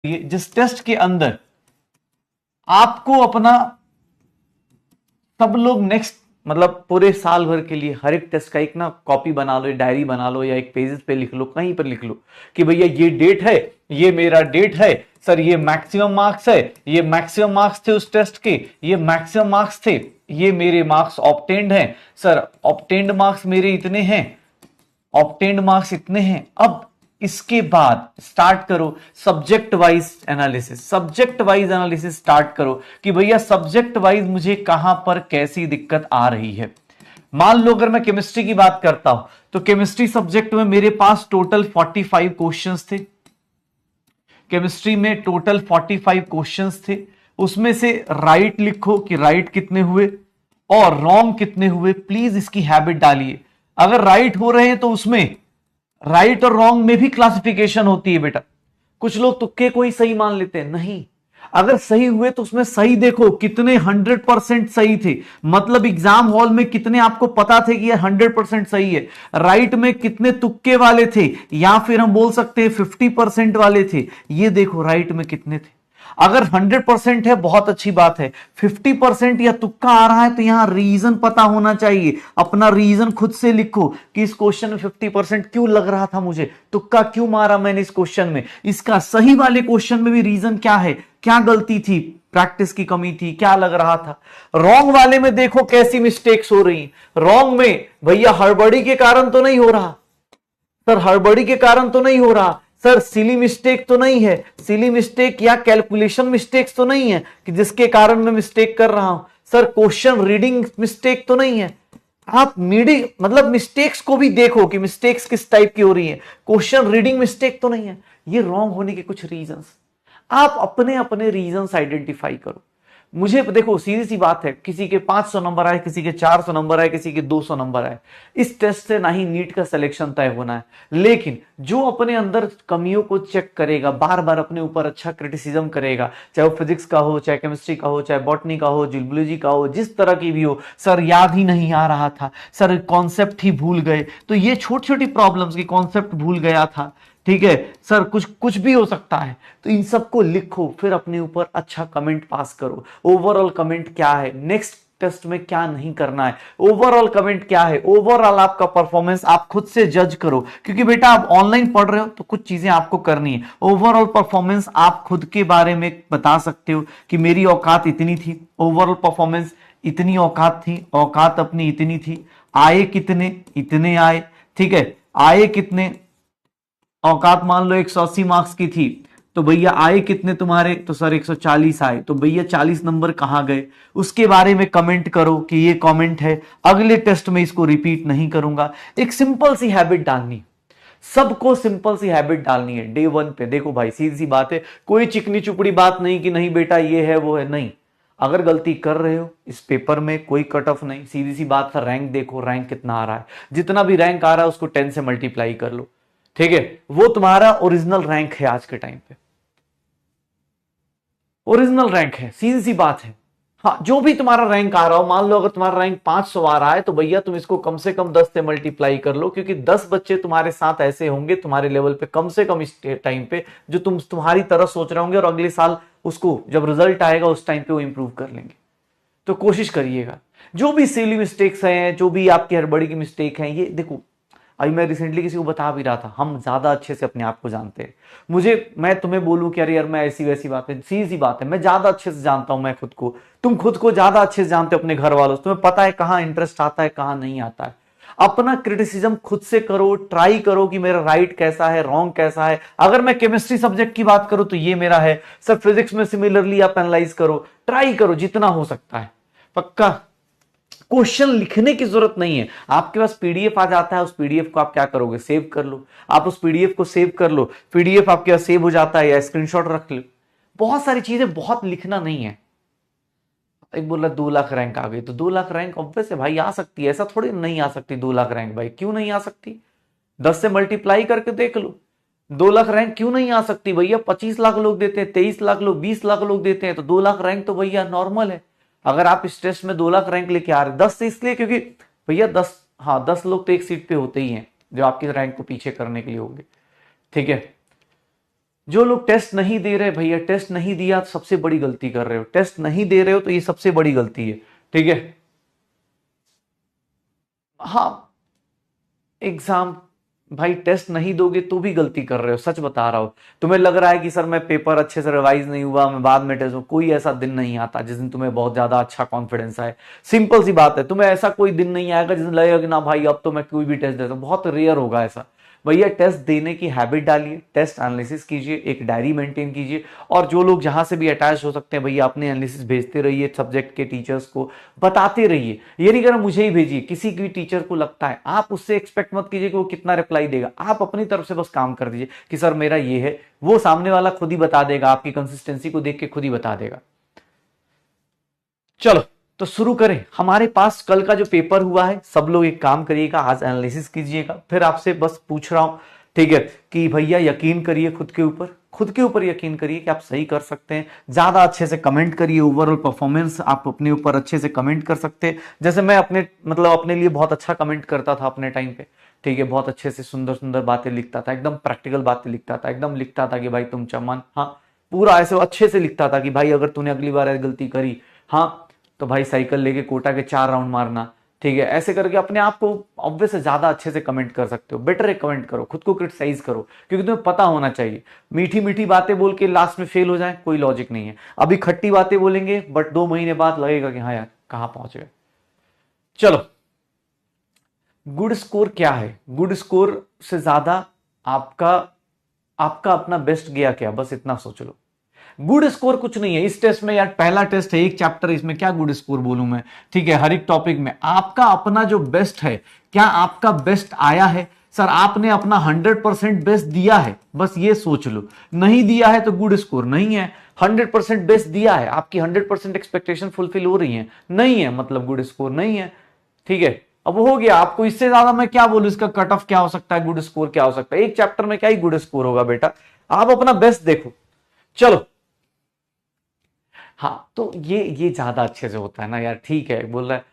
जिस टेस्ट के अंदर आपको अपना सब लोग नेक्स्ट मतलब पूरे साल भर के लिए हर एक टेस्ट का एक ना कॉपी बना लो, डायरी बना लो या एक पेजेस पे लिख लो, कहीं पर लिख लो कि भैया ये डेट है, ये मेरा डेट है सर, ये मैक्सिमम मार्क्स है, ये मैक्सिमम मार्क्स थे उस टेस्ट के, ये मैक्सिमम मार्क्स थे, ये मेरे मार्क्स ऑब्टेन्ड हैं सर, ऑब्टेन्ड मार्क्स मेरे इतने हैं, ऑब्टेन्ड मार्क्स इतने हैं। अब इसके बाद स्टार्ट करो subject wise analysis, subject wise analysis start करो कि भैया सब्जेक्ट वाइज मुझे कहां पर कैसी दिक्कत आ रही है। मान लो अगर मैं केमिस्ट्री की बात करता हूं तो केमिस्ट्री सब्जेक्ट में मेरे पास टोटल 45 क्वेश्चंस थे, केमिस्ट्री में टोटल 45 क्वेश्चंस थे, उसमें से राइट लिखो कि राइट कितने हुए और रॉन्ग कितने हुए, प्लीज इसकी हैबिट डालिए। अगर राइट हो रहे हैं तो उसमें राइट और रॉन्ग में भी क्लासिफिकेशन होती है बेटा, कुछ लोग तुक्के को ही सही मान लेते हैं, नहीं, अगर सही हुए तो उसमें सही देखो कितने 100% सही थे, मतलब एग्जाम हॉल में कितने आपको पता थे कि ये 100% सही है, राइट में कितने तुक्के वाले थे या फिर हम बोल सकते हैं 50% वाले थे, ये देखो राइट में कितने थे। अगर 100% है बहुत अच्छी बात है, 50% या तुक्का आ रहा है तो यहां रीजन पता होना चाहिए, अपना रीजन खुद से लिखो कि इस क्वेश्चन में 50% क्यों लग रहा था मुझे, तुक्का क्यों मारा मैंने इस क्वेश्चन में, इसका सही वाले क्वेश्चन में भी रीजन क्या है, क्या गलती थी, प्रैक्टिस की कमी थी, क्या लग रहा था। रॉन्ग वाले में देखो कैसी मिस्टेक्स हो रही, रॉन्ग में भैया हड़बड़ी के कारण तो नहीं हो रहा सर, हड़बड़ी के कारण तो नहीं हो रहा सर, सिली मिस्टेक तो नहीं है, सिली मिस्टेक या कैलकुलेशन मिस्टेक्स तो नहीं है कि जिसके कारण मैं मिस्टेक कर रहा हूं सर, क्वेश्चन रीडिंग मिस्टेक तो नहीं है। आप मीडिंग मतलब मिस्टेक्स को भी देखो कि मिस्टेक्स किस टाइप की हो रही है, क्वेश्चन रीडिंग मिस्टेक तो नहीं है, ये रॉन्ग होने के कुछ रीजंस, आप अपने अपने रीजंस आइडेंटिफाई करो। मुझे देखो सीधी सी बात है, किसी के 500 नंबर आए, किसी के 400 नंबर आए, किसी के 200 नंबर आए, इस टेस्ट से ना ही नीट का सिलेक्शन तय होना है, लेकिन जो अपने अंदर कमियों को चेक करेगा, बार बार अपने ऊपर अच्छा क्रिटिसिज्म करेगा, चाहे वो फिजिक्स का हो, चाहे केमिस्ट्री का हो, चाहे बॉटनी का हो, जूलॉजी का हो, जिस तरह की भी हो, सर याद ही नहीं आ रहा था सर, कॉन्सेप्ट ही भूल गए, तो ये छोटी छोटी प्रॉब्लम्स की कॉन्सेप्ट भूल गया था, ठीक है सर, कुछ कुछ भी हो सकता है, तो इन सबको लिखो, फिर अपने ऊपर अच्छा कमेंट पास करो, ओवरऑल कमेंट क्या है, नेक्स्ट टेस्ट में क्या नहीं करना है, ओवरऑल कमेंट क्या है, ओवरऑल आपका परफॉर्मेंस आप खुद से जज करो, क्योंकि बेटा आप ऑनलाइन पढ़ रहे हो तो कुछ चीजें आपको करनी है, ओवरऑल परफॉर्मेंस आप खुद के बारे में बता सकते हो कि मेरी औकात इतनी थी, ओवरऑल परफॉर्मेंस इतनी औकात थी, औकात अपनी इतनी थी, आए कितने, इतने आए, ठीक है, आए कितने, औकात मान लो 180 मार्क्स की थी तो भैया आए कितने तुम्हारे, तो सर 140 आए, तो भैया 40 नंबर कहां गए, उसके बारे में कमेंट करो कि ये कमेंट है, अगले टेस्ट में इसको रिपीट नहीं करूंगा। एक सिंपल सी हैबिट डालनी, सबको सिंपल सी हैबिट डालनी है डे 1 पे। देखो भाई सीधी सी बात है, कोई चिकनी चुपड़ी बात नहीं कि नहीं बेटा ये है वो है, नहीं, अगर गलती कर रहे हो इस पेपर में कोई कट ऑफ नहीं, सीधी सी बात है, रैंक देखो रैंक कितना आ रहा है, जितना भी रैंक आ रहा है उसको 10 से मल्टीप्लाई कर लो, ठीक है, वो तुम्हारा ओरिजिनल रैंक है, आज के टाइम पे ओरिजिनल रैंक है, सीधी सी बात है। हाँ, जो भी तुम्हारा रैंक आ रहा हो, मान लो अगर तुम्हारा रैंक 500 आ रहा है तो भैया तुम इसको कम से कम 10 से मल्टीप्लाई कर लो, क्योंकि 10 बच्चे तुम्हारे साथ ऐसे होंगे तुम्हारे लेवल पे कम से कम इस टाइम पे जो तुम्हारी तरह सोच रहे होंगे, और अगले साल उसको जब रिजल्ट आएगा उस टाइम पे वो इंप्रूव कर लेंगे। तो कोशिश करिएगा, जो भी सिली मिस्टेक्स हैं, जो भी आपकी हड़बड़ी की मिस्टेक है, ये देखो अभी मैं रिसेंटली किसी को बता भी रहा था, हम ज्यादा अच्छे से अपने आप को जानते हैं, मैं तुम्हें बोलूं कि अरे यार मैं ऐसी वैसी बात है, सीधी सी बात है, मैं ज्यादा अच्छे से जानता हूं मैं खुद को, तुम खुद को ज्यादा अच्छे से जानते हो अपने घर वालों से, तुम्हें पता है कहां इंटरेस्ट आता है कहां नहीं आता है। अपना क्रिटिसिज्म खुद से करो, ट्राई करो कि मेरा राइट कैसा है, रॉन्ग कैसा है। अगर मैं केमिस्ट्री सब्जेक्ट की बात करूं तो ये मेरा है सर, फिजिक्स में सिमिलरली आप एनालाइज करो, ट्राई करो जितना हो सकता है। पक्का क्वेश्चन लिखने की जरूरत नहीं है, आपके पास पीडीएफ आ जाता है, उस पीडीएफ को आप क्या करोगे, सेव कर लो, आप उस पीडीएफ को सेव कर लो, पीडीएफ आपके पास सेव हो जाता है, या स्क्रीनशॉट रख लो। बहुत सारी चीजें, बहुत लिखना नहीं है। एक बोला 2 लाख रैंक आ गई, तो 2 लाख रैंक ऑब्वियस है भाई आ सकती है, ऐसा थोड़ी नहीं आ सकती 2 लाख रैंक, भाई क्यों नहीं आ सकती, 10 से मल्टीप्लाई करके देख लो, 2 लाख रैंक क्यों नहीं आ सकती भैया, 25 लाख लोग देते हैं, 23 लाख लोग, 20 लाख लोग देते हैं, तो 2 लाख रैंक तो भैया नॉर्मल है। अगर आप इस टेस्ट में 2 लाख रैंक लेके आ रहे, 10 से इसलिए क्योंकि भैया 10 लोग तो एक सीट पे होते ही हैं जो आपकी रैंक को पीछे करने के लिए होंगे, ठीक है। जो लोग टेस्ट नहीं दे रहे, भैया टेस्ट नहीं दिया तो सबसे बड़ी गलती कर रहे हो। टेस्ट नहीं दे रहे हो तो ये सबसे बड़ी गलती है, ठीक है। हाँ, एग्जाम, भाई टेस्ट नहीं दोगे तो भी गलती कर रहे हो, सच बता रहा हूं। तुम्हें लग रहा है कि सर मैं पेपर अच्छे से रिवाइज नहीं हुआ, मैं बाद में टेस्ट हूं, कोई ऐसा दिन नहीं आता जिस दिन तुम्हें बहुत ज्यादा अच्छा कॉन्फिडेंस आए। सिंपल सी बात है, तुम्हें ऐसा कोई दिन नहीं आएगा जिस दिन लगेगा कि ना भाई अब तो मैं कोई भी टेस्ट देता हूं, बहुत रेयर होगा ऐसा। भैया टेस्ट देने की हैबिट डालिए, टेस्ट एनालिसिस कीजिए, एक डायरी मेंटेन कीजिए, और जो लोग जहां से भी अटैच हो सकते हैं भैया अपने एनालिसिस भेजते रहिए सब्जेक्ट के टीचर्स को, बताते रहिए। ये नहीं कहना मुझे ही भेजिए, किसी भी टीचर को लगता है, आप उससे एक्सपेक्ट मत कीजिए कि वो कितना रिप्लाई देगा, आप अपनी तरफ से बस काम कर दीजिए कि सर मेरा ये है, वो सामने वाला खुद ही बता देगा, आपकी कंसिस्टेंसी को देख के खुद ही बता देगा। चलो तो शुरू करें। हमारे पास कल का जो पेपर हुआ है, सब लोग एक काम करिएगा, आज एनालिसिस कीजिएगा, फिर आपसे बस पूछ रहा हूं, ठीक है, कि भैया यकीन करिए खुद के ऊपर, खुद के ऊपर यकीन करिए कि आप सही कर सकते हैं। ज्यादा अच्छे से कमेंट करिए, ओवरऑल परफॉर्मेंस आप अपने ऊपर अच्छे से कमेंट कर सकते हैं। जैसे मैं अपने मतलब अपने लिए बहुत अच्छा कमेंट करता था अपने टाइम पे, ठीक है, बहुत अच्छे से सुंदर सुंदर बातें लिखता था, एकदम प्रैक्टिकल बातें लिखता था, एकदम लिखता था कि भाई तुम चमन, हाँ, पूरा ऐसे अच्छे से लिखता था कि भाई अगर तूने अगली बार गलती करी, हाँ, तो भाई साइकिल लेके कोटा के 4 राउंड मारना, ठीक है। ऐसे करके अपने आप को ऑब्वियस ज्यादा अच्छे से कमेंट कर सकते हो, बेटर कमेंट करो, खुद को क्रिटिसाइज करो, क्योंकि तुम्हें पता होना चाहिए। मीठी मीठी बातें बोल के लास्ट में फेल हो जाए, कोई लॉजिक नहीं है। अभी खट्टी बातें बोलेंगे बट 2 महीने बाद लगेगा कि हाँ यार कहां पहुंच गए। चलो, गुड स्कोर क्या है? गुड स्कोर से ज्यादा आपका आपका अपना बेस्ट गया क्या, बस इतना सोच लो। गुड स्कोर कुछ नहीं है इस टेस्ट में यार, पहला टेस्ट है, एक चैप्टर, इसमें क्या गुड स्कोर बोलूं मैं, ठीक है। हर एक टॉपिक में आपका अपना जो बेस्ट है, क्या आपका बेस्ट आया है? सर आपने अपना 100% बेस्ट दिया है, बस ये सोच लो। नहीं दिया है तो गुड स्कोर नहीं है। 100% बेस्ट दिया है, आपकी 100% एक्सपेक्टेशन फुलफिल हो रही है, नहीं है मतलब गुड स्कोर नहीं है, ठीक है। अब हो गया, आपको इससे ज्यादा मैं क्या बोलूं, इसका कट ऑफ क्या हो सकता है, गुड स्कोर क्या हो सकता है? एक चैप्टर में क्या ही गुड स्कोर होगा बेटा, आप अपना बेस्ट देखो। चलो, हाँ, तो ये ज्यादा अच्छे से होता है ना यार, ठीक है, बोल रहा है